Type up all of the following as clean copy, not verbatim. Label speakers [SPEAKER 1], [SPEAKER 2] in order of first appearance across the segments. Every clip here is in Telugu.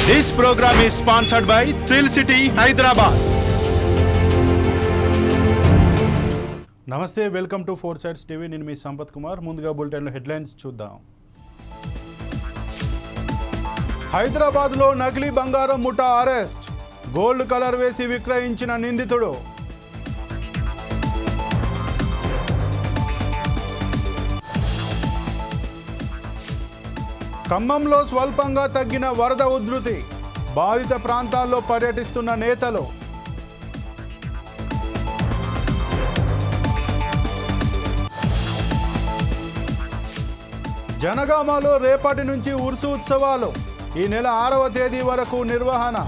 [SPEAKER 1] This program is sponsored by Thrill City, Hyderabad. నమస్తే, వెల్కమ్ టు 4 Sides టీవీ. నేను మీ సంపత్ కుమార్. ముందుగా బులెటిన్లో హెడ్లైన్స్ చూద్దాం. హైదరాబాద్లో నకిలీ బంగారం ముఠా అరెస్ట్. గోల్డ్ కలర్ వేసి విక్రయించిన నిందితుడు. ఖమ్మంలో స్వల్పంగా తగ్గిన వరద ఉధృతి. బాధిత ప్రాంతాల్లో పర్యటిస్తున్న నేతలు. జనగామలో రేపటి నుంచి ఉర్సు ఉత్సవాలు. ఈ నెల 6వ తేదీ వరకు నిర్వహణ.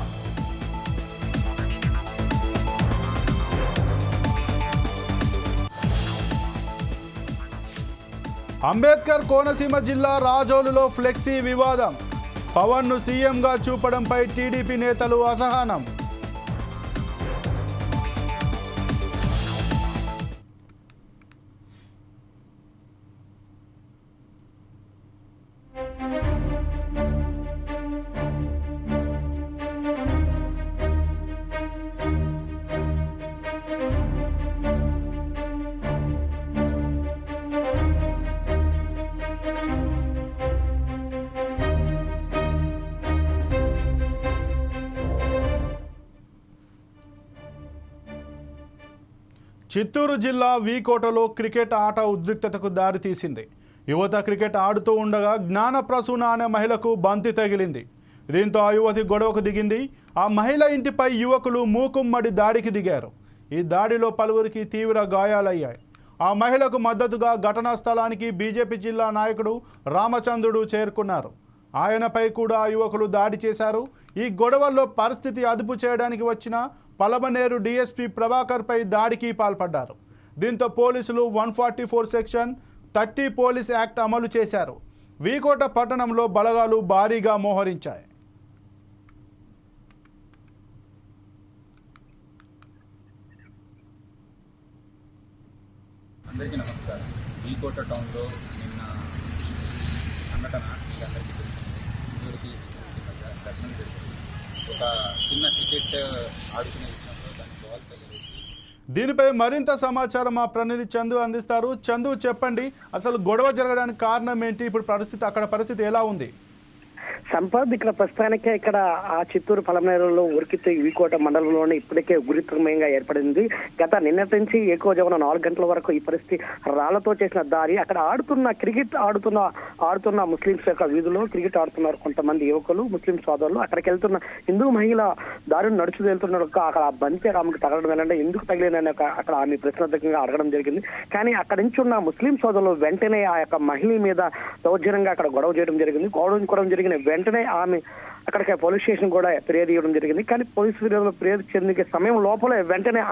[SPEAKER 1] అంబేద్కర్ కోనసీమ జిల్లా రాజోలులో ఫ్లెక్సీ వివాదం. పవన్ను సీఎంగా చూపడంపై టీడీపీ నేతలు అసహనం. చిత్తూరు జిల్లా వీకోటలో క్రికెట్ ఆట ఉద్రిక్తతకు దారితీసింది. యువత క్రికెట్ ఆడుతూ ఉండగా జ్ఞానప్రసూన అనే మహిళకు బంతి తగిలింది. దీంతో ఆ యువతి గొడవకు దిగింది. ఆ మహిళ ఇంటిపై యువకులు మూకుమ్మడి దాడికి దిగారు. ఈ దాడిలో పలువురికి తీవ్ర గాయాలయ్యాయి. ఆ మహిళకు మద్దతుగా ఘటనా స్థలానికి బీజేపీ జిల్లా నాయకుడు రామచంద్రుడు చేరుకున్నారు. ఆయనపై కూడా ఆ యువకులు దాడి చేశారు. ఈ గొడవల్లో పరిస్థితి అదుపు చేయడానికి వచ్చిన పలమనేరు డీఎస్పీ ప్రభాకర్పై దాడికి పాల్పడ్డారు. దీంతో పోలీసులు 144 సెక్షన్ 30 పోలీస్ యాక్ట్ అమలు చేశారు. వీకోట పట్టణంలో బలగాలు భారీగా మోహరించాయి.
[SPEAKER 2] అందరికీ నమస్కారం. వీకోట టౌన్లో నిన్న సంఘటన మీకు అందరికీ తెలిసింది. ఇందూరికి దర్శనం జరిగింది. ఒక చిన్న క్రికెట్ ఆడుకునే విషయంలో దాని బాల్ తగిలేసి.
[SPEAKER 1] దీనిపై మరింత సమాచారం మా ప్రతినిధి చందు అందిస్తారు. చందు, చెప్పండి, అసలు గొడవ జరగడానికి కారణం ఏంటి? ఇప్పుడు అక్కడ పరిస్థితి ఎలా ఉంది?
[SPEAKER 3] సంపత్, ఇక్కడ ప్రస్తుతానికే ఇక్కడ ఆ చిత్తూరు పలమనేరులో ఉరికితే వీకోట మండలంలోనే ఇప్పటికే ఉరితమయంగా ఏర్పడింది. గత నిన్నటి నుంచి ఎక్కువ జవన 4 గంటల వరకు ఈ పరిస్థితి రాళ్లతో చేసిన దారి. అక్కడ క్రికెట్ ఆడుతున్న ముస్లింస్ యొక్క వీధుల్లో క్రికెట్ ఆడుతున్నారు కొంతమంది యువకులు, ముస్లిం సోదరులు. అక్కడికి వెళ్తున్న హిందూ మహిళ దారిని నడుచు వెళ్తున్నారు. అక్కడ బంతి ఆమెకు తగలడం ఏంటంటే ఎందుకు తగిలిందని అక్కడ ఆమె ప్రశ్నార్థకంగా అడగడం జరిగింది. కానీ అక్కడి నుంచి ఉన్న ముస్లిం సోదరులు వెంటనే ఆ యొక్క మహిళ మీద దౌర్జన్యంగా అక్కడ గొడవ చేయడం జరిగింది. గొడవ జరిగిన వెంటనే ఆమె అక్కడికి పోలీస్ స్టేషన్ కూడా ఫిర్యాదు ఇవ్వడం జరిగింది. కానీ పోలీసు ఫిర్యాదు చెందిన సమయం లోపలే వెంటనే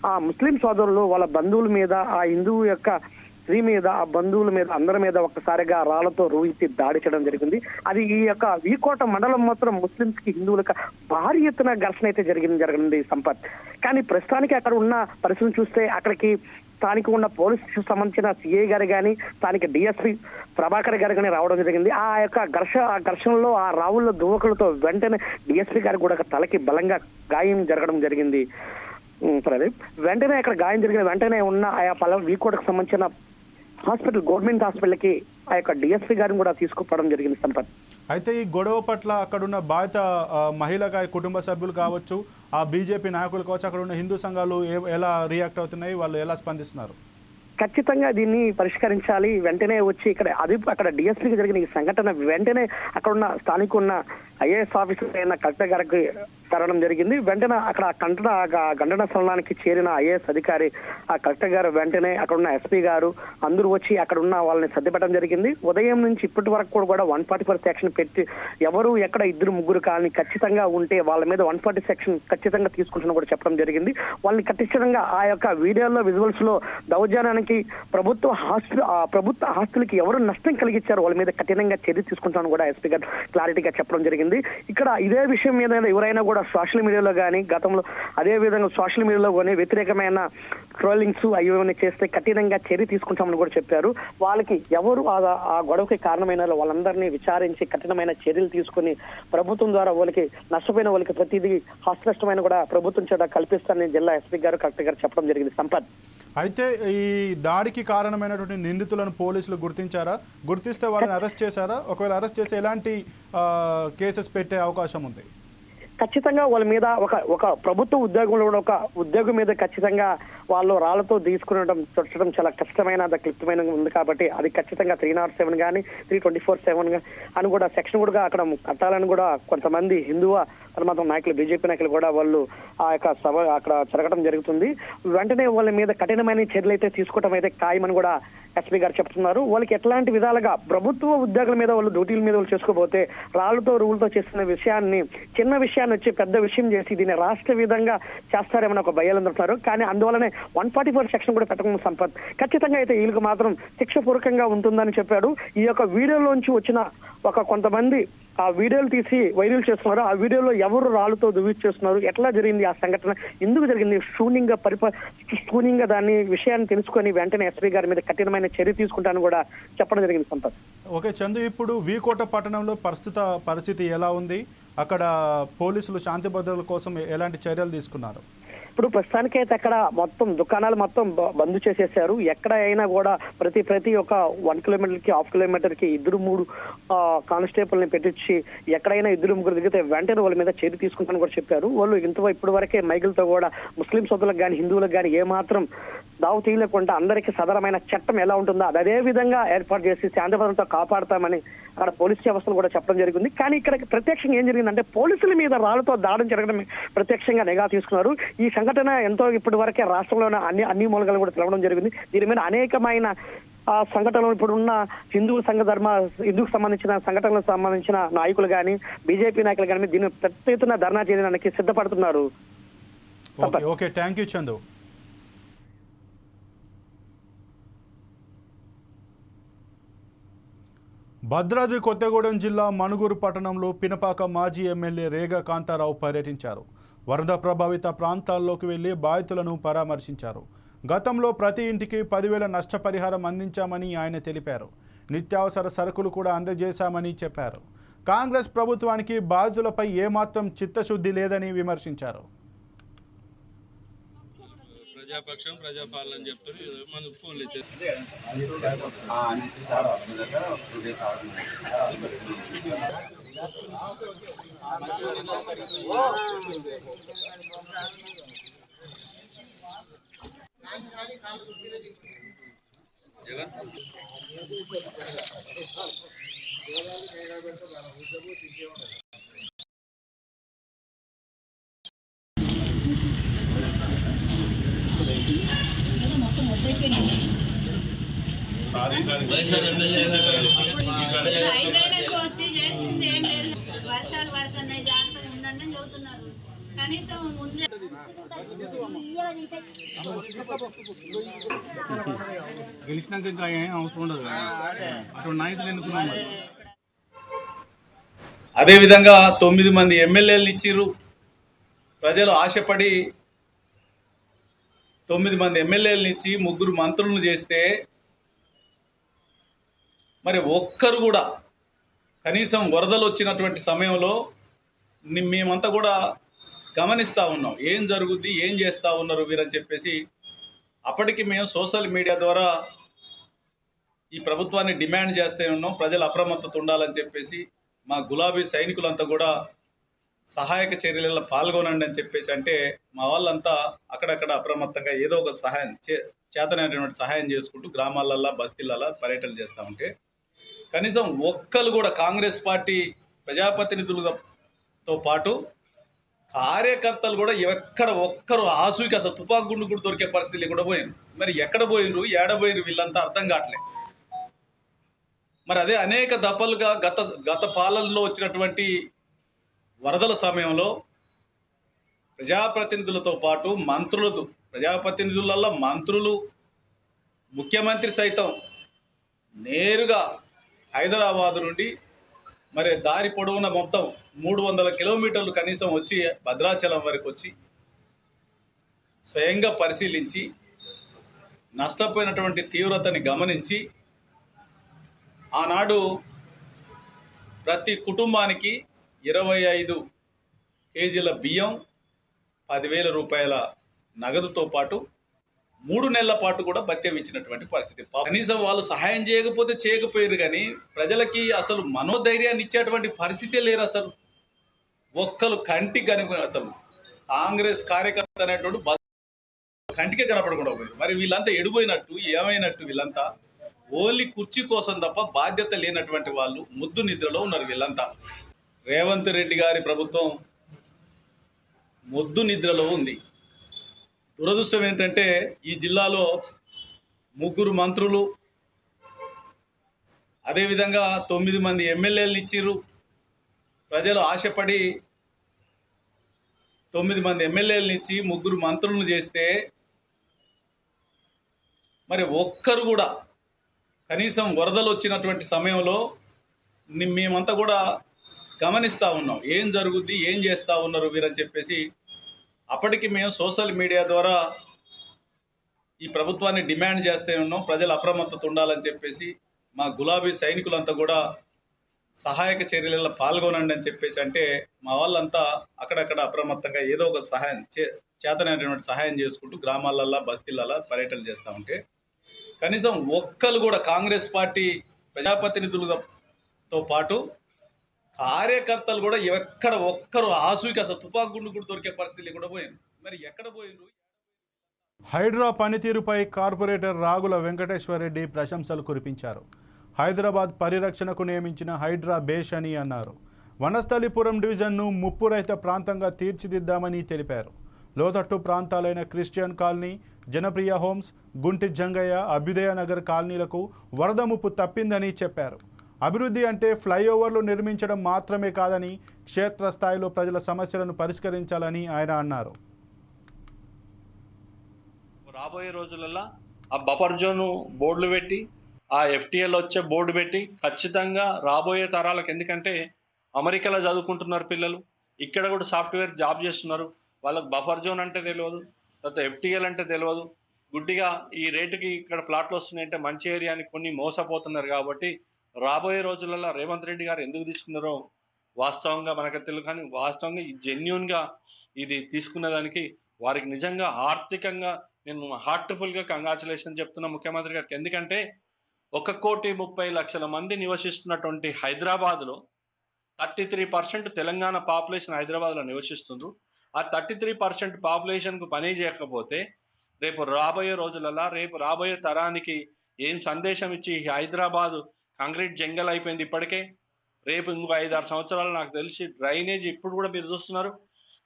[SPEAKER 3] ఆ ముస్లిం సోదరులు వాళ్ళ బంధువుల మీద, ఆ హిందువు యొక్క స్త్రీ మీద, ఆ బంధువుల మీద, అందరి మీద ఒక్కసారిగా రాళ్లతో రూహించి దాడి చేయడం జరిగింది. అది ఈ యొక్క వీకోట మండలం మాత్రం ముస్లింస్ కి హిందువులకు భారీ ఎత్తున ఘర్షణ అయితే జరిగింది సంపత్. కానీ ప్రస్తుతానికి అక్కడ ఉన్న పరిస్థితిని చూస్తే అక్కడికి స్థానిక ఉన్న పోలీసు సంబంధించిన సిఐ గారు కానీ, స్థానిక డిఎస్పీ ప్రభాకర్ గారు కానీ రావడం జరిగింది. ఆ యొక్క ఘర్షణలో ఆ రావుల దువ్వకులతో వెంటనే డిఎస్పీ గారు కూడా తలకి బలంగా గాయం జరగడం జరిగింది. వెంటనే అక్కడ గాయం జరిగిన వెంటనే ఉన్న ఆయా వీకోటకు సంబంధించిన గవర్నమెంట్ హాస్పిటల్కి ఆ యొక్క డిఎస్పీ గారిని కూడా తీసుకుపోవడం జరిగింది సంపత్.
[SPEAKER 1] అయితే ఈ గొడవ పట్ల అక్కడున్న బాధిత మహిళ కుటుంబ సభ్యులు కావచ్చు, ఆ బీజేపీ నాయకులు కావచ్చు, అక్కడ ఉన్న హిందూ సంఘాలు ఎలా రియాక్ట్ అవుతున్నాయి, వాళ్ళు ఎలా స్పందిస్తున్నారు?
[SPEAKER 3] ఖచ్చితంగా దీన్ని పరిష్కరించాలి. వెంటనే వచ్చి అక్కడ డిఎస్పీకి జరిగిన ఈ సంఘటన వెంటనే అక్కడ ఉన్న స్థానిక ఉన్న ఐఏఎస్ ఆఫీసర్ అయిన కలెక్టర్ గారికి తరడం జరిగింది. వెంటనే అక్కడ ఘటనా స్థలానికి చేరిన ఐఏఎస్ అధికారి, ఆ కలెక్టర్ గారు వెంటనే అక్కడ ఉన్న ఎస్పీ గారు అందరూ వచ్చి అక్కడ ఉన్న వాళ్ళని సర్దిపెట్టడం జరిగింది. ఉదయం నుంచి ఇప్పటి వరకు కూడా 144 సెక్షన్ పెట్టి ఎవరు ఎక్కడ 2-3 కానీ ఖచ్చితంగా ఉంటే వాళ్ళ మీద 140 సెక్షన్ ఖచ్చితంగా తీసుకుంటున్నా కూడా చెప్పడం జరిగింది. వాళ్ళని ఖచ్చితంగా ఆ యొక్క వీడియోలో విజువల్స్ లో దౌర్జన్యానికి ప్రభుత్వ ఆస్తులకి ఎవరు నష్టం కలిగించారు వాళ్ళ మీద కఠినంగా చర్య తీసుకుంటామని కూడా ఎస్పీ గారు క్లారిటీగా చెప్పడం జరిగింది. జరిగింది. ఇక్కడ ఇదే విషయం మీద ఎవరైనా కూడా సోషల్ మీడియాలో కానీ గతంలో అదే విధంగా సోషల్ మీడియాలో కానీ వ్యతిరేకమైన ట్రోలింగ్స్ అవి చేస్తే కఠినంగా చర్య తీసుకుంటామని కూడా చెప్పారు. వాళ్ళకి ఎవరు ఆ గొడవకి కారణమైన వాళ్ళందరినీ విచారించి కఠినమైన చర్యలు తీసుకుని ప్రభుత్వం ద్వారా వాళ్ళకి నష్టపోయిన వాళ్ళకి ప్రతిదీ హస్తనష్టమైన కూడా ప్రభుత్వం చేత కల్పిస్తారని జిల్లా ఎస్పీ గారు కలెక్టర్ గారు చెప్పడం జరిగింది. సంపత్,
[SPEAKER 1] అయితే ఈ దాడికి కారణమైనటువంటి నిందితులను పోలీసులు గుర్తించారా? గుర్తిస్తే వాళ్ళని అరెస్ట్ చేశారా? ఒకవేళ అరెస్ట్ చేస్తే ఎలాంటి కేసెస్ పెట్టే అవకాశం ఉంది?
[SPEAKER 3] ఖచ్చితంగా వాళ్ళ మీద ఒక ప్రభుత్వ ఉద్యోగంలో కూడా ఒక ఉద్యోగం మీద ఖచ్చితంగా వాళ్ళు రాళ్లతో తీసుకునడం చొచ్చడం చాలా కష్టమైన క్లిప్తమైన ఉంది కాబట్టి అది ఖచ్చితంగా 307 కానీ 324(7) అని కూడా సెక్షన్ కూడా అక్కడ కట్టాలని కూడా కొంతమంది హిందూ మతం నాయకులు బీజేపీ నాయకులు కూడా వాళ్ళు ఆ యొక్క సభ అక్కడ జరగడం జరుగుతుంది. వెంటనే వాళ్ళ మీద కఠినమైన చర్యలు అయితే తీసుకోవడం అయితే ఖాయమని కూడా ఎస్పీ గారు చెప్తున్నారు. వాళ్ళకి ఎట్లాంటి విధాలుగా ప్రభుత్వ ఉద్యోగుల మీద వాళ్ళు డ్యూటీల మీద వాళ్ళు చేసుకోబోతే రాళ్లతో రూల్తో చేస్తున్న విషయాన్ని చిన్న విషయాన్ని వచ్చి పెద్ద విషయం చేసి దీన్ని రాష్ట్ర విధంగా చేస్తారేమని ఒక భయాలు అంటున్నారు. కానీ అందువల్లనే 144 సెక్షన్ కూడా పెట్టడం సంపత్ ఖచ్చితంగా అయితే వీళ్ళకి మాత్రం శిక్షపూర్వకంగా ఉంటుందని చెప్పాడు. ఈ యొక్క వీడియోలోంచి వచ్చిన కొంతమంది ఆ వీడియోలు తీసి వైరల్ చేస్తున్నారు. ఆ వీడియోలో ఎవరు రాళ్ళతో చేస్తున్నారు, ఎట్లా జరిగింది ఆ సంఘటన, ఎందుకు జరిగింది, శూన్యంగా దాన్ని విషయాన్ని తెలుసుకొని వెంటనే ఎస్పీ గారి మీద కఠినమైన చర్య తీసుకుంటానని కూడా చెప్పడం జరిగింది. సంపత్,
[SPEAKER 1] ఓకే చందు, ఇప్పుడు వీకోట పట్టణంలో ప్రస్తుత పరిస్థితి ఎలా ఉంది? అక్కడ పోలీసులు శాంతి భద్రతల కోసం ఎలాంటి చర్యలు తీసుకున్నారు?
[SPEAKER 3] ఇప్పుడు ప్రస్తుతానికైతే అక్కడ మొత్తం దుకాణాలు మొత్తం బంద్ చేసేసారు. ఎక్కడ అయినా కూడా ప్రతి ఒక 1 కిలోమీటర్కి 1/2 కిలోమీటర్కి 2-3 కానిస్టేబుల్ని పెట్టించి ఎక్కడైనా 2-3 దిగితే వెంటనే వాళ్ళ మీద చర్య తీసుకుంటామని కూడా చెప్పారు. వాళ్ళు ఇప్పటి వరకే మైకులతో కూడా ముస్లిం సోదరులకు కానీ హిందువులకు కానీ ఏమాత్రం దావు తీయలేకుండా అందరికీ సదరమైన చట్టం ఎలా ఉంటుందో అదే విధంగా ఏర్పాటు చేసి శాంతి భద్రతతో కాపాడతామని అక్కడ పోలీస్ వ్యవస్థలు కూడా చెప్పడం జరిగింది. కానీ ఇక్కడ ప్రత్యక్షంగా ఏం జరిగిందంటే పోలీసుల మీద రాళ్లతో దాడి జరగడం ప్రత్యక్షంగా నిఘా తీసుకున్నారు. ఈ సంఘటన ఎంతో ఇప్పటి వరకే రాష్ట్రంలోనే అన్ని మూలకాలు కూడా తెలవడం జరిగింది. దీని మీద అనేకమైన సంఘటనలు ఇప్పుడున్న హిందూకు సంబంధించిన సంఘటనలకు సంబంధించిన నాయకులు కానీ బీజేపీ నాయకులు కానీ దీన్ని పెద్ద ఎత్తున ధర్నా చేయడానికి సిద్ధపడుతున్నారు.
[SPEAKER 1] Okay, thank you Chandu. Bhadradri Kothagudem జిల్లా మణుగూరు పట్టణంలో పినపాక మాజీ ఎమ్మెల్యే రేగా కాంతారావు పర్యటించారు. వరద ప్రభావిత ప్రాంతాల్లోకి వెళ్లి బాధితులను పరామర్శించారు. గతంలో ప్రతి ఇంటికి 10,000 నష్టపరిహారం అందించామని ఆయన తెలిపారు. నిత్యావసర సరుకులు కూడా అందజేశామని చెప్పారు. కాంగ్రెస్ ప్రభుత్వానికి బాధితులపై ఏమాత్రం చిత్తశుద్ధి లేదని విమర్శించారు.
[SPEAKER 4] ప్రజాపక్షం ప్రజాపాలన చెప్తారు మన ఫోన్లు జగన్
[SPEAKER 5] వర్షాలు పడుతున్నాయి, జాగ్రత్తగా ఉండండి చదువుతున్నారు. కనీసం ముందే
[SPEAKER 6] గెలిచినాక ఇంకా ఏం అవసరం ఉండదు. అటువంటి నాయకులు ఎన్నుకున్నాం.
[SPEAKER 7] అదేవిధంగా 9 మంది ఎమ్మెల్యేలు ఇచ్చిర్రు. ప్రజలు ఆశపడి 9 మంది ఎమ్మెల్యేలను ఇచ్చి 3 మంత్రులను చేస్తే మరి ఒక్కరు కూడా కనీసం వరదలు వచ్చినటువంటి సమయంలో మేమంతా కూడా గమనిస్తూ ఉన్నాం, ఏం జరుగుద్ది, ఏం చేస్తూ ఉన్నారు వీరని చెప్పేసి. అప్పటికి మేము సోషల్ మీడియా ద్వారా ఈ ప్రభుత్వాన్ని డిమాండ్ చేస్తూ ఉన్నాం, ప్రజలు అప్రమత్తత ఉండాలని చెప్పేసి. మా గులాబీ సైనికులంతా కూడా సహాయక చర్యలలో పాల్గొనండి అని చెప్పేసి అంటే మా వాళ్ళంతా అక్కడక్కడ అప్రమత్తంగా ఏదో ఒక సహాయం చేతనైనటువంటి సహాయం చేసుకుంటూ గ్రామాలల్లో బస్తీలలో పర్యటన చేస్తూ ఉంటే కనీసం ఒక్కరు కూడా కాంగ్రెస్ పార్టీ ప్రజాప్రతినిధులతో పాటు కార్యకర్తలు కూడా ఒక్కరు ఆసూకి అసలు తుపాకు గుండు కూడా దొరికే పరిస్థితి కూడా పోయినారు. మరి ఎక్కడ పోయినరు, ఏడబోయినరు వీళ్ళంతా అర్థం కావట్లే. మరి అదే అనేక దఫలుగా గత పాలనలో వచ్చినటువంటి వరదల సమయంలో ప్రజాప్రతినిధులతో పాటు ప్రజాప్రతినిధులలో మంత్రులు, ముఖ్యమంత్రి సైతం నేరుగా హైదరాబాద్ నుండి మరి దారి పొడవున మొత్తం 300 కిలోమీటర్లు కనీసం వచ్చి భద్రాచలం వరకు వచ్చి స్వయంగా పరిశీలించి నష్టపోయినటువంటి తీవ్రతని గమనించి ఆనాడు ప్రతి కుటుంబానికి 25 కేజీల బియ్యం, 10,000 రూపాయల నగదుతో పాటు 3 నెలల పాటు కూడా భత్యం ఇచ్చినటువంటి పరిస్థితి. కనీసం వాళ్ళు సహాయం చేయకపోతే చేయకపోయారు, కానీ ప్రజలకి అసలు మనోధైర్యాన్ని ఇచ్చేటువంటి పరిస్థితే లేరు. అసలు ఒక్కరు కంటికి కనిపి అసలు కాంగ్రెస్ కార్యకర్త అనేటువంటి కంటికే కనపడకుండా పోయారు. మరి వీళ్ళంతా ఎడిపోయినట్టు ఏమైనట్టు? వీళ్ళంతా ఓన్లీ కుర్చీ కోసం తప్ప బాధ్యత లేనటువంటి వాళ్ళు ముద్దు నిద్రలో ఉన్నారు వీళ్ళంతా. రేవంత్ రెడ్డి గారి ప్రభుత్వం ముద్దు నిద్రలో ఉంది. దురదృష్టం ఏంటంటే ఈ జిల్లాలో 3 మంత్రులు, అదేవిధంగా 9 మంది ఎమ్మెల్యేలు ఇచ్చిర్రు. ప్రజలు ఆశపడి 9 మంది ఎమ్మెల్యేలను ఇచ్చి 3 మంత్రులను చేస్తే మరి ఒక్కరు కూడా కనీసం వరదలు వచ్చినటువంటి సమయంలో మేమంతా కూడా గమనిస్తూ ఉన్నాం, ఏం జరుగుద్ది, ఏం చేస్తూ ఉన్నారు వీరని చెప్పేసి. అప్పటికి మేము సోషల్ మీడియా ద్వారా ఈ ప్రభుత్వాన్ని డిమాండ్ చేస్తూ ఉన్నాం, ప్రజలు అప్రమత్తత ఉండాలని చెప్పేసి. మా గులాబీ సైనికులంతా కూడా సహాయక చర్యలలో పాల్గొనండి అని చెప్పేసి అంటే మా వాళ్ళంతా అక్కడక్కడ అప్రమత్తంగా ఏదో ఒక సహాయం చేతనైనటువంటి సహాయం చేసుకుంటూ గ్రామాలల్లో బస్తీలలో పర్యటన చేస్తూ ఉంటే కనీసం ఒక్కరు కూడా కాంగ్రెస్ పార్టీ ప్రజాప్రతినిధులతో పాటు కార్యకర్తలు కూడా ఒక్కరు ఆసుకి అసలు తుపాకు గుండు కూడా దొరికే పరిస్థితి కూడా పోయింది. మరి ఎక్కడ పోయిండ్రు?
[SPEAKER 1] హైడ్రా పనితీరుపై కార్పొరేటర్ రాగుల వెంకటేశ్వరరెడ్డి ప్రశంసలు కురిపించారు. హైదరాబాద్ పరిరక్షణకు నియమించిన హైడ్రా బేష్ అని అన్నారు. వనస్థలిపురం డివిజన్ను ముప్పు రహిత ప్రాంతంగా తీర్చిదిద్దామని తెలిపారు. లోతట్టు ప్రాంతాలైన Christian colony, Janapriya homes, Gunti Jangaiah, Abhyudaya Nagar కాలనీలకు వరద ముప్పు తప్పిందని చెప్పారు. అభివృద్ధి అంటే ఫ్లైఓవర్లు నిర్మించడం మాత్రమే కాదని, క్షేత్రస్థాయిలో ప్రజల సమస్యలను పరిష్కరించాలని ఆయన అన్నారు.
[SPEAKER 8] రాబోయే రోజులలో ఆ బఫర్ జోన్ బోర్డులు పెట్టి, ఆ ఎఫ్టీఎల్ వచ్చే బోర్డు పెట్టి ఖచ్చితంగా రాబోయే తరాలకు, ఎందుకంటే అమెరికాలో చదువుకుంటున్నారు పిల్లలు, ఇక్కడ కూడా సాఫ్ట్వేర్ జాబ్ చేస్తున్నారు, వాళ్ళకి బఫర్ జోన్ అంటే తెలియదు, తర్వాత ఎఫ్టీఎల్ అంటే తెలియదు. గుడ్డిగా ఈ రేటుకి ఇక్కడ ప్లాట్లు వస్తున్నాయంటే మంచి ఏరియా అని కొన్ని మోసపోతున్నారు. కాబట్టి రాబోయే రోజులలో రేవంత్ రెడ్డి గారు ఎందుకు తీసుకున్నారో వాస్తవంగా మనకు తెలియదు, కానీ వాస్తవంగా జెన్యూన్గా ఇది తీసుకున్న దానికి వారికి నిజంగా ఆర్థికంగా నేను హార్ట్ఫుల్గా కంగ్రాచులేషన్ చెప్తున్నా ముఖ్యమంత్రి గారికి. ఎందుకంటే 1,30,00,000 మంది నివసిస్తున్నటువంటి హైదరాబాద్లో 33% తెలంగాణ పాపులేషన్ హైదరాబాద్లో నివసిస్తుండ్రు. ఆ 33% పాపులేషన్కు పని చేయకపోతే రేపు రాబోయే రోజులలో, రేపు రాబోయే తరానికి ఏం సందేశం ఇచ్చి హైదరాబాదు కాంక్రీట్ జంగల్ అయిపోయింది ఇప్పటికే. రేపు ఇంకో 5-6 సంవత్సరాలు నాకు తెలిసి డ్రైనేజ్ ఇప్పుడు కూడా మీరు చూస్తున్నారు,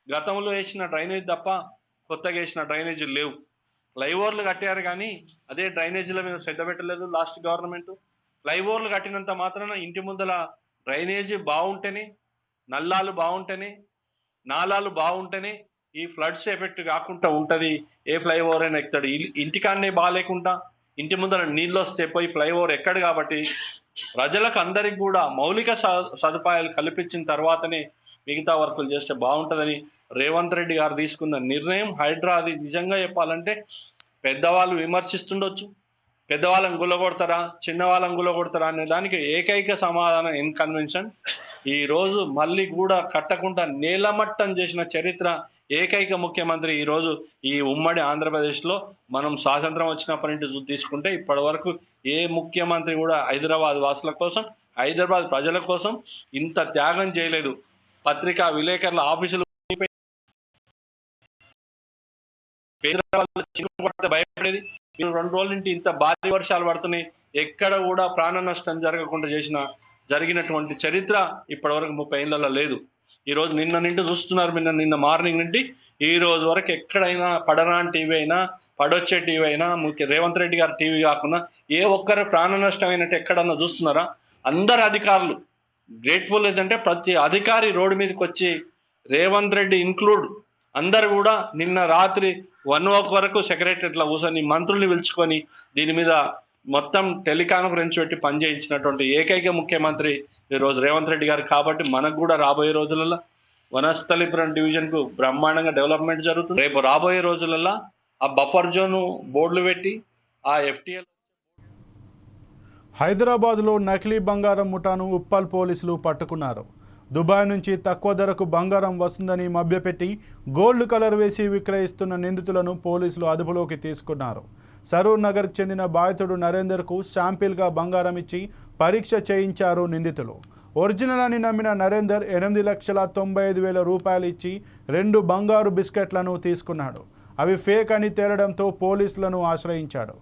[SPEAKER 8] గతంలో వేసిన డ్రైనేజ్ తప్ప కొత్తగా వేసిన డ్రైనేజీలు లేవు. ఫ్లైఓవర్లు కట్టారు కానీ అదే డ్రైనేజీల మీద శ్రద్ధ పెట్టలేదు లాస్ట్ గవర్నమెంట్. ఫ్లైఓవర్లు కట్టినంత మాత్రాన ఇంటి ముందల డ్రైనేజీ బాగుంటేనే, నల్లాలు బాగుంటేనే, నాలాలు బాగుంటేనే ఈ ఫ్లడ్స్ ఎఫెక్ట్ కాకుండా ఉంటుంది. ఏ ఫ్లైఓవర్ అయినా ఎక్కుతాడు. ఇంటికాన్నే బాగాలేకుండా ఇంటి ముందర నీళ్ళు వస్తే పోయి ఫ్లైఓవర్ ఎక్కడు. కాబట్టి ప్రజలకు అందరికి కూడా మౌలిక సదుపాయాలు కల్పించిన తర్వాతనే మిగతా వర్కులు చేస్తే బాగుంటుందని రేవంత్ రెడ్డి గారు తీసుకున్న నిర్ణయం. హైడ్రా అది నిజంగా చెప్పాలంటే పెద్దవాళ్ళు విమర్శిస్తుండొచ్చు, పెద్దవాళ్ళని గుల్లగొడతారా, చిన్నవాళ్ళని గుల్లగొడతారా అనే దానికి ఏకైక సమాధానం ఎన్ కన్వెన్షన్. ఈరోజు మళ్ళీ కూడా కట్టకుండా నేలమట్టం చేసిన చరిత్ర ఏకైక ముఖ్యమంత్రి ఈరోజు ఈ ఉమ్మడి ఆంధ్రప్రదేశ్లో. మనం స్వాతంత్రం వచ్చినప్పటి నుంచి తీసుకుంటే ఇప్పటి వరకు ఏ ముఖ్యమంత్రి కూడా హైదరాబాద్ వాసుల కోసం, హైదరాబాద్ ప్రజల కోసం ఇంత త్యాగం చేయలేదు. పత్రికా విలేకరుల ఆఫీసులు భయపడేది. 2 రోజుల నుండి ఇంత భారీ వర్షాలు పడుతున్నాయి, ఎక్కడ కూడా ప్రాణ నష్టం జరగకుండా జరిగినటువంటి చరిత్ర ఇప్పటి వరకు 30 ఏళ్లలో లేదు. ఈరోజు నిన్న నుండి చూస్తున్నారు, నిన్న మార్నింగ్ నుండి ఈ రోజు వరకు ఎక్కడైనా పడరాని టీవీ అయినా, పడొచ్చే టీవీ అయినా, రేవంత్ రెడ్డి గారి టీవీ కాకుండా ఏ ఒక్కరు ప్రాణ నష్టం అయినట్టు ఎక్కడన్నా చూస్తున్నారా? అందరు అధికారులు గ్రేట్ఫుల్. ఏదంటే ప్రతి అధికారి రోడ్డు మీదకి వచ్చి, రేవంత్ రెడ్డి ఇంక్లూడ్ అందరు కూడా నిన్న రాత్రి 1 వరకు సెక్రటరీలో కూర్చొని మంత్రుల్ని పిలుచుకొని దీని మీద మొత్తం టెలికాన్ఫరెన్స్ పెట్టి పనిచేయించినటువంటి ఏకైక ముఖ్యమంత్రి ఈరోజు రేవంత్ రెడ్డి గారు కాబట్టి మనకు కూడా రాబోయే రోజులలో వనస్థలిపురం డివిజన్కు బ్రహ్మాండంగా డెవలప్మెంట్ జరుగుతుంది. రేపు రాబోయే రోజులలో ఆ బఫర్ జోను బోర్డులు పెట్టి ఆ FTL.
[SPEAKER 1] హైదరాబాద్లో నకిలీ బంగారం ముఠాను ఉప్పల్ పోలీసులు పట్టుకున్నారు. దుబాయ్ నుంచి తక్కువ ధరకు బంగారం వస్తుందని మభ్యపెట్టి గోల్డ్ కలర్ వేసి విక్రయిస్తున్న నిందితులను పోలీసులు అదుపులోకి తీసుకున్నారు. సరూర్ నగర్కు చెందిన బాధితుడు నరేందర్కు శాంపిల్గా బంగారం ఇచ్చి పరీక్ష చేయించారు నిందితులు. ఒరిజినల్ అని నమ్మిన నరేందర్ 8,95,000 రూపాయలు ఇచ్చి 2 బంగారు బిస్కెట్లను తీసుకున్నాడు. అవి ఫేక్ అని తేలడంతో పోలీసులను ఆశ్రయించాడు.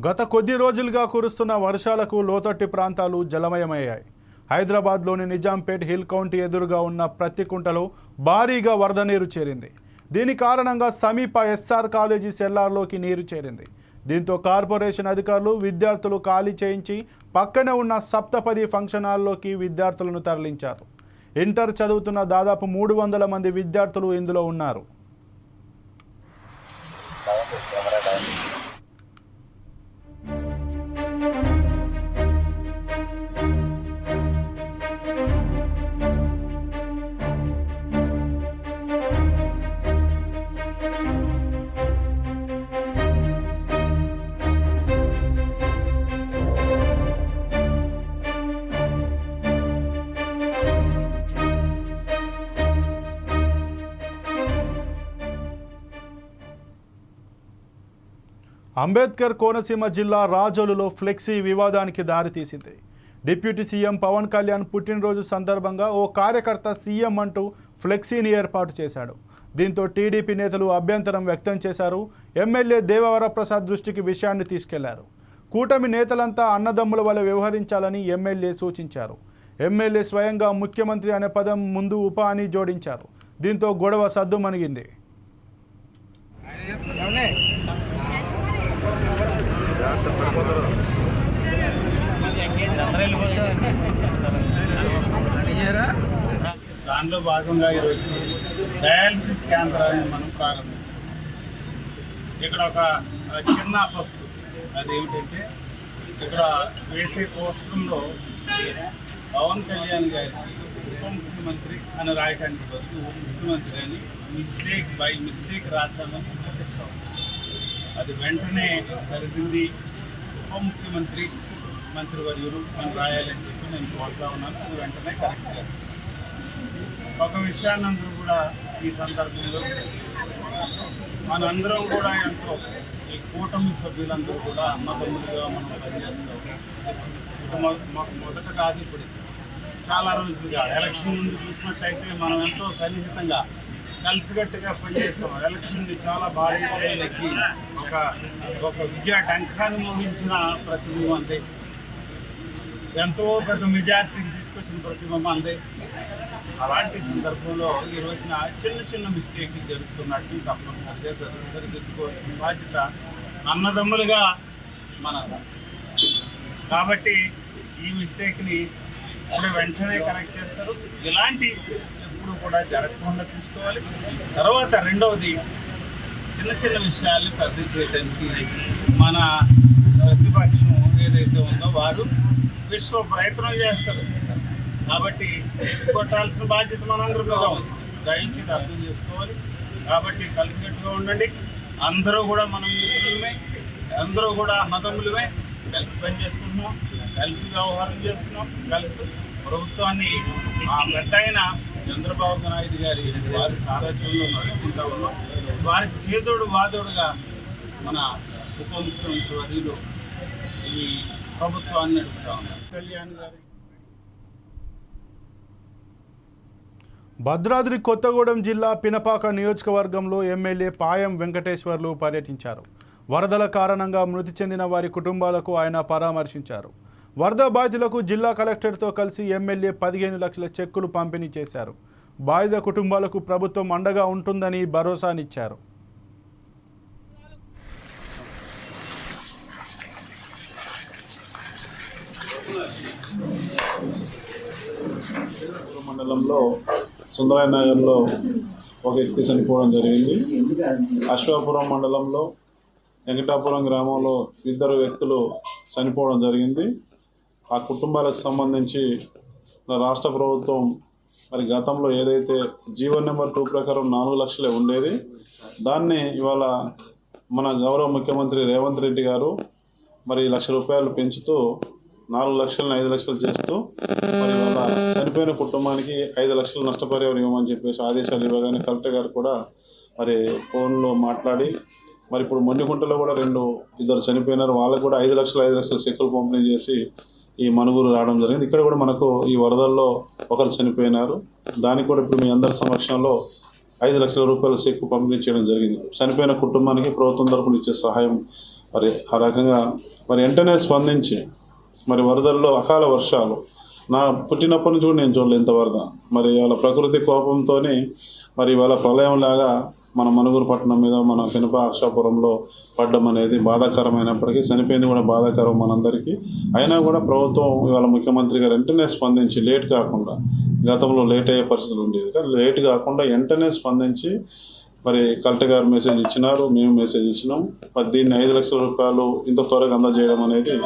[SPEAKER 1] గత కొద్ది రోజులుగా కురుస్తున్న వర్షాలకు లోతట్టు ప్రాంతాలు జలమయమయ్యాయి. హైదరాబాద్లోని నిజాంపేట్ హిల్ కౌంటీ ఎదురుగా ఉన్న ప్రతి కుంటలో భారీగా వరద నీరు చేరింది. దీని కారణంగా సమీప SR కాలేజీ సెల్లార్లోకి నీరు చేరింది. దీంతో కార్పొరేషన్ అధికారులు విద్యార్థులు ఖాళీ చేయించి పక్కనే ఉన్న సప్తపది ఫంక్షన్ హాల్లోకి విద్యార్థులను తరలించారు. ఇంటర్ చదువుతున్న దాదాపు 300 మంది విద్యార్థులు ఇందులో ఉన్నారు. అంబేద్కర్ కోనసీమ జిల్లా రాజోలులో ఫ్లెక్సీ వివాదానికి దారితీసింది. డిప్యూటీ సీఎం పవన్ కళ్యాణ్ పుట్టినరోజు సందర్భంగా ఓ కార్యకర్త సీఎం అంటూ ఫ్లెక్సీని ఏర్పాటు చేశాడు. దీంతో టీడీపీ నేతలు అభ్యంతరం వ్యక్తం చేశారు. ఎమ్మెల్యే దేవవరప్రసాద్ దృష్టికి విషయాన్ని తీసుకెళ్లారు. కూటమి నేతలంతా అన్నదమ్ముల వలె వ్యవహరించాలని ఎమ్మెల్యే సూచించారు. ఎమ్మెల్యే స్వయంగా ముఖ్యమంత్రి అనే పదం ముందు ఉప అని జోడించారు. దీంతో గొడవ సద్దుమణిగింది.
[SPEAKER 6] దానిలో భాగంగా ఈరోజు డయాలసిస్ కేంద్రాన్ని మనం ప్రారంభించాం. ఇక్కడ ఒక చిన్న వస్తువు అదేమిటంటే ఇక్కడ వేసే పోస్టర్లో పవన్ కళ్యాణ్ గారికి ఉప ముఖ్యమంత్రి అని రాయటానికి బదులు ముఖ్యమంత్రి అని మిస్టేక్ రాద్దామని చెప్తాం. అది వెంటనే సరిదిద్ది ఉప ముఖ్యమంత్రి మంత్రివర్యులు అని రాయాలని చెప్పి నేను కోరుతా ఉన్నాను. అది వెంటనే కరెక్ట్ చేస్తాను. ఒక విషయాన్ని అందరూ కూడా ఈ సందర్భంలో మనందరం కూడా ఎంతో ఈ కూటమి సభ్యులందరూ కూడా అన్నదమ్ములుగా మనం పనిచేస్తాం. మాకు మొదట కాదు, ఇప్పుడు చాలా రోజులుగా ఎలక్షన్ ముందు చూసినట్టయితే మనం ఎంతో సన్నిహితంగా కలిసికట్టుగా పనిచేస్తాం. ఎలక్షన్ని చాలా భారీ స్థాయిలకి ఒక విజయ టంకాన్ని మోగించిన ప్రతిభ అంతే, ఎంతో పెద్ద మెజార్టీని తీసుకొచ్చిన ప్రతిభ అంతే. అలాంటి సందర్భంలో ఈ రోజున చిన్న మిస్టేక్లు జరుగుతున్నట్టు తప్పనిసరిగా సరిదిద్దుకోవాల్సిన బాధ్యత అన్నదమ్ములుగా మన. కాబట్టి ఈ మిస్టేక్ని ఇప్పుడు వెంటనే కరెక్ట్ చేస్తారు. ఇలాంటి ఎప్పుడు కూడా జరగకుండా చూసుకోవాలి. తర్వాత రెండవది, చిన్న విషయాల్ని పెద్ద చేయడానికి మన ప్రతిపక్షం ఏదైతే ఉందో వారు విశ్వ ప్రయత్నం చేస్తారు. కాబట్టి కొట్టాల్సిన బాధ్యత మనందరి మీద ఉంది. దయచేసి అర్థం చేసుకోవాలి. కాబట్టి కలిసికట్టుగా ఉండండి. అందరూ కూడా మనం మిత్రులమే, అందరూ కూడా అన్నదమ్ములమే, కలిసి పనిచేసుకుంటున్నాం, కలిసి వ్యవహారం చేస్తున్నాం, కలిసి ప్రభుత్వాన్ని ఆ పెద్ద అయిన చంద్రబాబు నాయుడు గారి వారి సారథ్యంలో నడుపుకుంటా ఉన్నాం. వారికి చేదోడు వాదోడుగా మన ఉప ముఖ్యమంత్రి వర్యులు ఈ ప్రభుత్వాన్ని నడుపుతా ఉన్నారు. కళ్యాణ్ గారు
[SPEAKER 1] భద్రాద్రి కొత్తగూడెం జిల్లా పినపాక నియోజకవర్గంలో ఎమ్మెల్యే పాయం వెంకటేశ్వర్లు పర్యటించారు. వరదల కారణంగా మృతి చెందిన వారి కుటుంబాలకు ఆయన పరామర్శించారు. వరద బాధితులకు జిల్లా కలెక్టర్తో కలిసి ఎమ్మెల్యే 15 లక్షల చెక్కులు పంపిణీ చేశారు. బాధిత కుటుంబాలకు ప్రభుత్వం అండగా ఉంటుందని భరోసానిచ్చారు.
[SPEAKER 6] మండలంలో సుందరయ్య నగర్లో ఒక వ్యక్తి చనిపోవడం జరిగింది. అశ్వాపురం మండలంలో వెంకటాపురం గ్రామంలో 2 వ్యక్తులు చనిపోవడం జరిగింది. ఆ కుటుంబాలకు సంబంధించి రాష్ట్ర ప్రభుత్వం మరి గతంలో ఏదైతే జీవో నెంబర్ 2 ప్రకారం 4 లక్షలే ఉండేది, దాన్ని ఇవాళ మన గౌరవ ముఖ్యమంత్రి రేవంత్ రెడ్డి గారు మరి ₹1,00,000 పెంచుతూ 4 లక్షలను 5 లక్షలు చేస్తూ మరి ఇవాళ చనిపోయిన కుటుంబానికి 5 లక్షలు నష్టపరిహారం ఇవ్వమని చెప్పేసి ఆదేశాలు ఇవ్వగానే కలెక్టర్ గారు కూడా మరి ఫోన్లో మాట్లాడి మరి ఇప్పుడు మొండికుంటలో కూడా 2 చనిపోయినారు. వాళ్ళకు కూడా 5 లక్షలు చెక్కులు పంపిణీ చేసి ఈ మనుగురు రావడం జరిగింది. ఇక్కడ కూడా మనకు ఈ వరదల్లో ఒకరు చనిపోయినారు. దానికి కూడా ఇప్పుడు మీ అందరి సమక్షంలో ₹5 లక్షల చెక్కు పంపిణీ చేయడం జరిగింది. చనిపోయిన కుటుంబానికి ప్రభుత్వం తరపున ఇచ్చే సహాయం మరి ఆ రకంగా మరి వెంటనే స్పందించి మరి వరదల్లో అకాల వర్షాలు నా పుట్టినప్పటి నుంచి కూడా నేను చూడలేదు ఇంత వరద. మరి వాళ్ళ ప్రకృతి కోపంతో మరి వాళ్ళ ప్రళయంలాగా మన మనుగురు పట్టణం మీద మన పినప అక్షాపురంలో పడ్డం అనేది బాధాకరమైనప్పటికీ చనిపోయింది కూడా బాధాకరం మనందరికీ. అయినా కూడా ప్రభుత్వం ఇవాళ ముఖ్యమంత్రి గారు వెంటనే స్పందించి లేట్ కాకుండా, గతంలో లేట్ అయ్యే పరిస్థితులు ఉండేది కానీ లేట్ కాకుండా వెంటనే స్పందించి మరి కలెక్టర్ గారు మెసేజ్ ఇచ్చినారు, మేము మెసేజ్ ఇచ్చినాం. మరి దీన్ని ₹5 లక్షల ఇంత త్వరగా అందజేయడం అనేది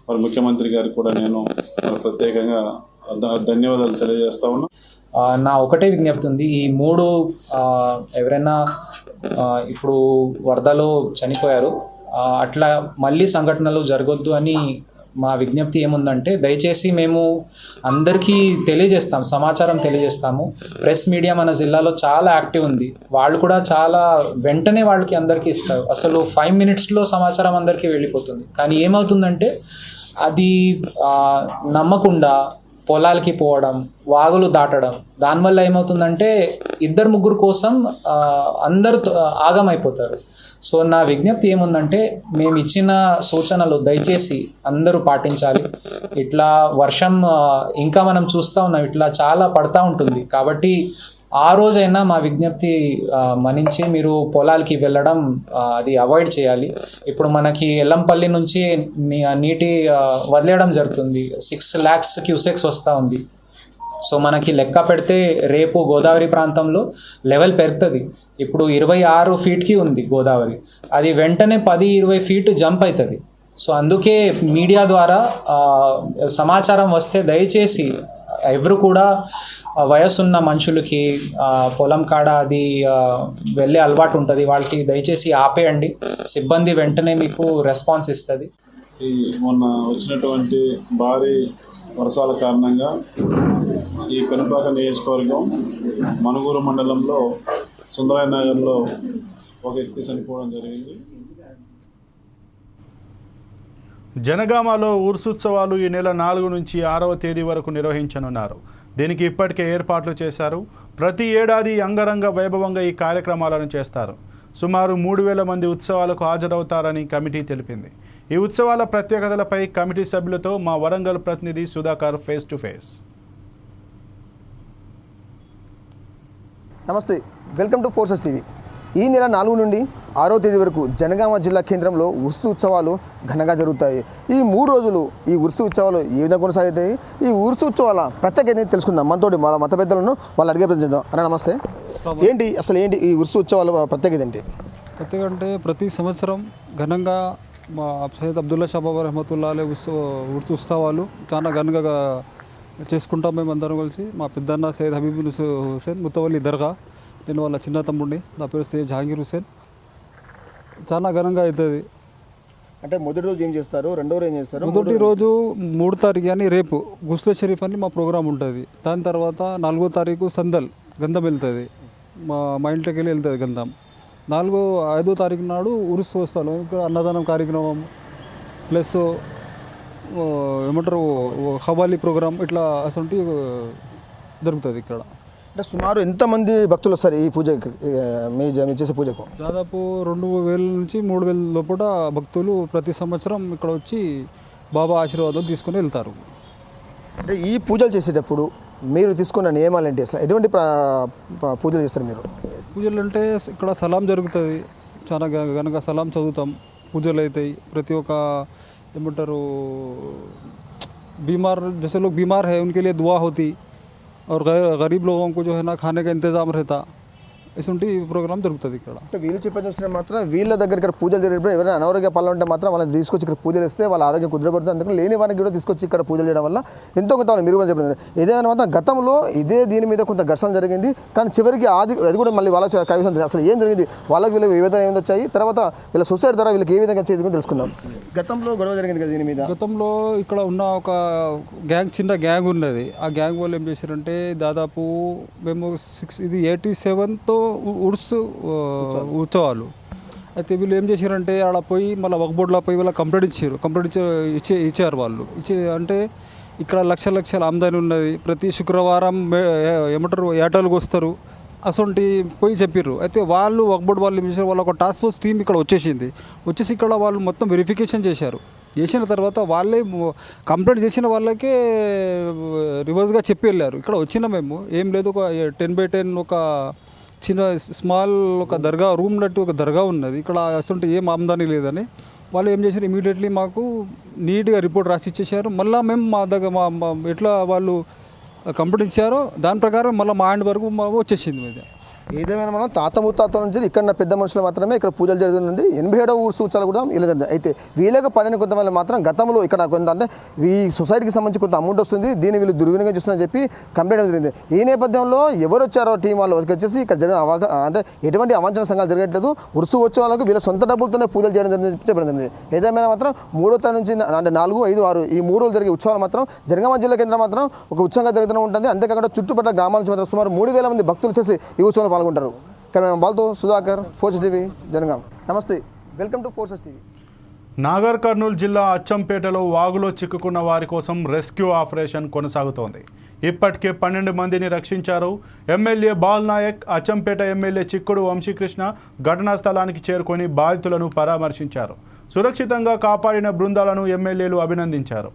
[SPEAKER 6] మరి ముఖ్యమంత్రి గారికి కూడా నేను మరి ప్రత్యేకంగా ధన్యవాదాలు తెలియజేస్తా ఉన్నా.
[SPEAKER 9] నా ఒకటే విజ్ఞప్తి ఉంది. ఈ 3 ఎవరైనా ఇప్పుడు వరదలో చనిపోయారు, అట్లా మళ్ళీ సంఘటనలు జరగొద్దు అని మా విజ్ఞప్తి ఏముందంటే, దయచేసి మేము అందరికీ సమాచారం తెలియజేస్తాము. ప్రెస్ మీడియా మన జిల్లాలో చాలా యాక్టివ్ ఉంది. వాళ్ళు కూడా చాలా వెంటనే వాళ్ళకి అందరికీ ఇస్తారు. అసలు 5 మినిట్స్లో సమాచారం అందరికీ వెళ్ళిపోతుంది. కానీ ఏమవుతుందంటే అది నమ్మకుండా పొలాలకి పోవడం, వాగులు దాటడం, దానివల్ల ఏమవుతుందంటే 2-3 కోసం అందరూ ఆగమైపోతారు. సో నా విజ్ఞప్తి ఏముందంటే, మేము ఇచ్చిన సూచనలు దయచేసి అందరూ పాటించాలి. ఇట్లా వర్షం ఇంకా మనం చూస్తూ ఉన్నాం, ఇట్లా చాలా పడతా ఉంటుంది. కాబట్టి ఆ రోజైనా మా విజ్ఞప్తి మన్నించి మీరు పొలాలకి వెళ్ళడం అది అవాయిడ్ చేయాలి. ఇప్పుడు మనకి ఎల్లంపల్లి నుంచి నీటి వదిలేయడం జరుగుతుంది. 6 lakhs క్యూసెక్స్ వస్తూ ఉంది. సో మనకి లెక్క పెడితే రేపు గోదావరి ప్రాంతంలో లెవెల్ పెరుగుతుంది. ఇప్పుడు 26 ఫీట్కి ఉంది గోదావరి, అది వెంటనే 10-20 ఫీట్ జంప్ అవుతుంది. సో అందుకే మీడియా ద్వారా సమాచారం వస్తే దయచేసి ఎవరు కూడా వయసున్న మనుషులకి పొలం కాడ అది వెళ్ళే అలవాటు ఉంటుంది, వాళ్ళకి దయచేసి ఆపేయండి. సిబ్బంది వెంటనే మీకు రెస్పాన్స్ ఇస్తుంది.
[SPEAKER 6] ఈ మొన్న వచ్చినటువంటి భారీ వర్షాల కారణంగా ఈ పెనుపాక నియోజకవర్గం మనుగూరు మండలంలో సుందరయ్య నగర్లో ఒక వ్యక్తి చనిపోవడం జరిగింది.
[SPEAKER 1] జనగామలో ఉర్సుత్సవాలు ఈ నెల 4 నుంచి 6వ తేదీ వరకు నిర్వహించనున్నారు. దీనికి ఇప్పటికే ఏర్పాట్లు చేశారు. ప్రతి ఏడాది అంగరంగ వైభవంగా ఈ కార్యక్రమాలను చేస్తారు. సుమారు 3,000 మంది ఉత్సవాలకు హాజరవుతారని కమిటీ తెలిపింది. ఈ ఉత్సవాల ప్రత్యేకతలపై కమిటీ సభ్యులతో మా వరంగల్ ప్రతినిధి సుధాకర్ ఫేస్ టు ఫేస్.
[SPEAKER 10] నమస్తే, వెల్కమ్ టు ఫోర్సెస్ టీవీ. ఈ నెల 4 నుండి 6వ తేదీ వరకు జనగామ జిల్లా కేంద్రంలో ఉర్సు ఉత్సవాలు ఘనంగా జరుగుతాయి. ఈ 3 రోజులు ఈ ఉర్సు ఉత్సవాలు ఏ విధంగా కొనసాగుతాయి, ఈ ఉర్సు ఉత్సవాల ప్రత్యేకత తెలుసుకుందాం. మనతోటి వాళ్ళ మత పెద్దలను వాళ్ళు అడిగే ప్రయత్నిద్దాం. అన్న నమస్తే, ఏంటి ఈ ఉర్సు ఉత్సవాల ప్రత్యేకత ఏంటి?
[SPEAKER 11] ప్రత్యేకత అంటే ప్రతి సంవత్సరం ఘనంగా మా సయ్యద్ అబ్దుల్లా షాబాబ్ రహమతుల్లా అలీ ఉర్సు ఉత్సవాలు చాలా ఘనంగా చేసుకుంటాం మేము అందరం కలిసి. మా పెద్దన్న సయ్యద్ హబీబుల్ హుసేన్ ముతవల్లి దర్గా, నేను వాళ్ళ చిన్న తమ్ముడిని, నా పేరు సయ్యద్ జహాంగీర్ హుసేన్. చాలా ఘనంగా అవుతుంది.
[SPEAKER 10] అంటే మొదటి రోజు ఏం చేస్తారు, రెండో రోజు ఏం చేస్తారు?
[SPEAKER 11] మొదటి రోజు 3వ తారీఖు అని రేపు గుస్లే షరీఫ్ అని మా ప్రోగ్రాం ఉంటుంది. దాని తర్వాత 4వ తారీఖు సందల్ గంధం వెళ్తుంది, మా ఇంట్లోకి వెళ్ళి వెళ్తుంది గంధం. 5వ తారీఖు నాడు ఉరుసు వస్తాను, ఇక్కడ అన్నదానం కార్యక్రమం ప్లస్ ఏమంటారు ఖవాలీ ప్రోగ్రాం, ఇట్లా అసలు దొరుకుతుంది ఇక్కడ.
[SPEAKER 10] అంటే సుమారు ఎంతమంది భక్తులు వస్తారు ఈ పూజకి, మీ చేసే పూజకు?
[SPEAKER 11] దాదాపు 2,000 నుంచి 3,000 లోపల భక్తులు ప్రతి సంవత్సరం ఇక్కడ వచ్చి బాబా ఆశీర్వాదం తీసుకొని వెళ్తారు.
[SPEAKER 10] అంటే ఈ పూజలు చేసేటప్పుడు మీరు తీసుకున్న నియమాలు ఏంటి, అసలు ఎటువంటి పూజలు చేస్తారు మీరు?
[SPEAKER 11] పూజలు అంటే ఇక్కడ సలాం జరుగుతుంది, చాలా కనుక సలాం చదువుతాం, పూజలు అవుతాయి. ప్రతి ఒక్క ఏమంటారు बीमार जैसे लोग बीमार है उनके लिए दुआ होती और गरीब लोगों को जो है ना खाने का इंतज़ाम रहता. ఇటువంటి ప్రోగ్రామ్ జరుగుతుంది ఇక్కడ.
[SPEAKER 10] అంటే వీళ్ళు చెప్పేది చూస్తే మాత్రం వీళ్ళ దగ్గర ఇక్కడ పూజలు జరిగినప్పుడు ఎవరైనా అనారోగ్య పాలు ఉంటే మాత్రం వాళ్ళని తీసుకొచ్చి ఇక్కడ పూజలు ఇస్తే వాళ్ళ ఆరోగ్యం కుదిరబడుతుంది. అందుకని లేని వారికి కూడా తీసుకొచ్చి ఇక్కడ పూజలు చేయడం వల్ల ఎంతో కొంత మీరు కూడా చెప్పండి. ఏదైనా మాత్రం గతంలో ఇదే దీని మీద కొంత ఘర్షణ జరిగింది, కానీ చివరికి అది కూడా మళ్ళీ వాళ్ళ కవిసం అసలు ఏం జరిగింది, వాళ్ళకి వీళ్ళకి ఏ విధంగా వచ్చాయి, తర్వాత వీళ్ళ సొసైటీ ద్వారా వీళ్ళకి ఏ విధంగా చేయడం తెలుసుకుందాం. గతంలో గొడవ జరిగింది కదా దీని మీద.
[SPEAKER 11] గతంలో ఇక్కడ ఉన్న ఒక చిన్న గ్యాంగ్ ఉన్నది. ఆ గ్యాంగ్ వాళ్ళు ఏం చేశారంటే దాదాపు మేము 87తో ఉత్సవాలు అయితే వీళ్ళు ఏం చేశారంటే ఆడ పోయి మళ్ళీ వక్బోర్డ్లో పోయి వాళ్ళ కంప్లైంట్ ఇచ్చారు వాళ్ళు అంటే ఇక్కడ లక్షల ఆమ్దాని ఉన్నది, ప్రతి శుక్రవారం ఏమంటారు ఏటాలకు వస్తారు అసొంటి పోయి చెప్పారు. అయితే వాళ్ళు వక్బోర్డ్ వాళ్ళు ఏం చేశారు, వాళ్ళ ఒక టాస్క్ ఫోర్స్ టీం ఇక్కడ వచ్చేసి ఇక్కడ వాళ్ళు మొత్తం వెరిఫికేషన్ చేసిన తర్వాత వాళ్ళే కంప్లైంట్ చేసిన వాళ్ళకే రివర్స్గా చెప్పి వెళ్ళారు. ఇక్కడ వచ్చిన మేము ఏం లేదు, ఒక 10x10 ఒక చిన్న స్మాల్ ఒక దర్గా రూమ్ నట్టు ఒక దర్గా ఉన్నది, ఇక్కడ అసలు ఏం ఆమ్దాని లేదని వాళ్ళు ఏం చేశారు, ఇమీడియట్లీ మాకు నీట్గా రిపోర్ట్ రాసి ఇచ్చేసారు. మళ్ళీ మేము మా దగ్గర ఎట్లా వాళ్ళు కంప్లైంట్ ఇచ్చారో దాని ప్రకారం మళ్ళీ మా హ్యాండ్ వరకు వచ్చేసింది మీద.
[SPEAKER 10] ఏదేమైనా మనం తాత ముత్తాతల నుంచి ఇక్కడ పెద్ద మనుషులు మాత్రమే ఇక్కడ పూజలు జరుగుతుంది. 87వ ఊరు సూచాలు కూడా ఇలా జరుగుతుంది. అయితే వీళ్ళకి పడిన కొంతమంది మాత్రం గతంలో ఇక్కడ కొంత అంటే ఈ సొసైటీకి సంబంధించి కొంత అమౌంట్ వస్తుంది, దీన్ని వీళ్ళు దుర్వినియోగం చేస్తున్నారని చెప్పి కంప్లైంట్ జరిగింది. ఈ నేపథ్యంలో ఎవరు వచ్చారో టీం వాళ్ళు వచ్చేసి ఇక్కడ జరిగిన అంటే ఎటువంటి అవాంఛన సంఘాలు జరగట్లేదు, ఉరుసు ఉత్సవాలకు వీళ్ళ సొంత డబ్బులతోనే పూజలు చేయడం చెప్పబడింది. ఏదేమైనా మాత్రం 3వ తారీఖు నుంచి అంటే 4, 5, 6 ఈ 3 రోజులు జరిగే ఉత్సవాలు మాత్రం జనగామ జిల్లా కేంద్రం మాత్రం ఒక ఉత్సవంగా జరుగుతూనే ఉంటుంది. అంతేకాకుండా చుట్టుపక్కల గ్రామాల నుంచి మాత్రం సుమారు 3000 మంది భక్తులు వచ్చేసి ఈ ఉత్సవంలో పాల్గొంటారు. ఇక్కడ మేము బాల్తో సుధాకర్, ఫోర్సెస్ టీవీ, జనగాం. నమస్తే, welcome to forces TV.
[SPEAKER 1] Nagar Kurnool జిల్లా అచ్చంపేటలో వాగులో చిక్కుకున్న వారి కోసం రెస్క్యూ ఆపరేషన్ కొనసాగుతోంది. ఇప్పటికే 12 మందిని రక్షించారు. ఎమ్మెల్యే బాల్ నాయక్, అచ్చంపేట ఎమ్మెల్యే చిక్కుడు వంశీకృష్ణ ఘటనా స్థలానికి చేరుకొని బాధితులను పరామర్శించారు. సురక్షితంగా కాపాడిన బృందాలను ఎమ్మెల్యేలు అభినందించారు.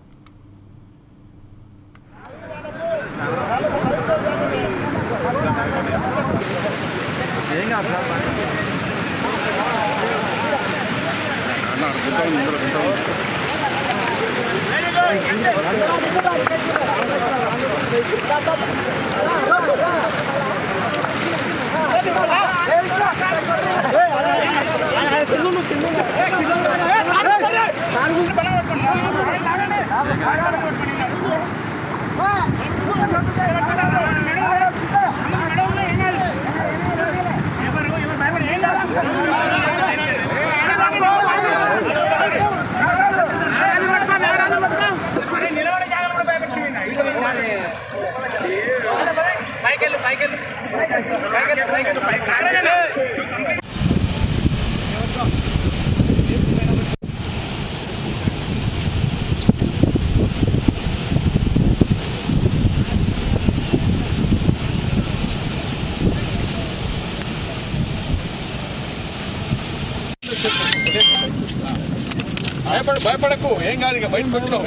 [SPEAKER 7] భయపడకు, ఏం కాదు, ఇక బయట పెట్టు.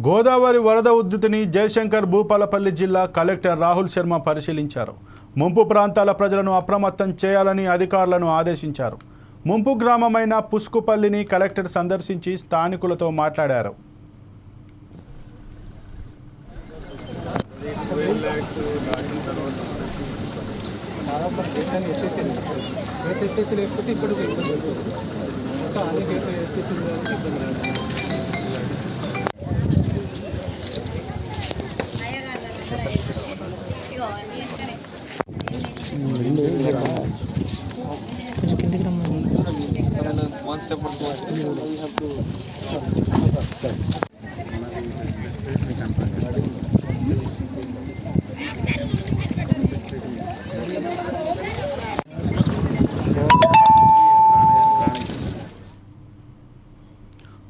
[SPEAKER 1] గోదావరి వరద ఉధృతిని జయశంకర్ భూపాలపల్లి జిల్లా కలెక్టర్ రాహుల్ శర్మ పరిశీలించారు. ముంపు ప్రాంతాల ప్రజలను అప్రమత్తం చేయాలని అధికారులను ఆదేశించారు. ముంపు గ్రామమైన పుస్కుపల్లిని కలెక్టర్ సందర్శించి స్థానికులతో మాట్లాడారు.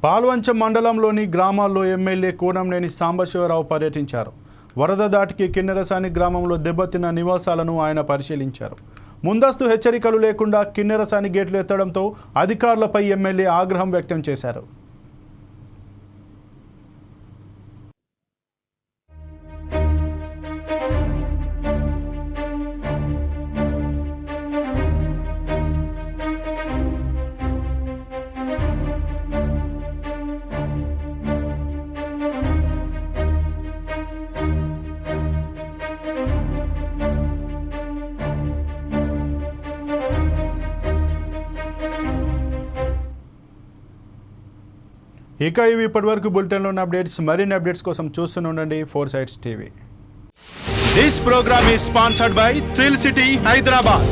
[SPEAKER 1] పాల్వంచ మండలంలోని గ్రామాల్లో ఎమ్మెల్యే కూనంనేని సాంబశివరావు పర్యటించారు. వరద దాటికి కిన్నెరసాని గ్రామంలో దెబ్బతిన్న నివాసాలను ఆయన పరిశీలించారు. ముందస్తు హెచ్చరికలు లేకుండా కిన్నెరసాని గేట్లు ఎత్తడంతో అధికారులపై ఎమ్మెల్యే ఆగ్రహం వ్యక్తం చేశారు. ఇక ఇవి ఇప్పటివరకు బులెటిన్లో ఉన్న అప్డేట్స్. మరిన్ని అప్డేట్స్ కోసం చూస్తూనే ఉండండి 4 Sides TV. This program is sponsored by thrill city Hyderabad.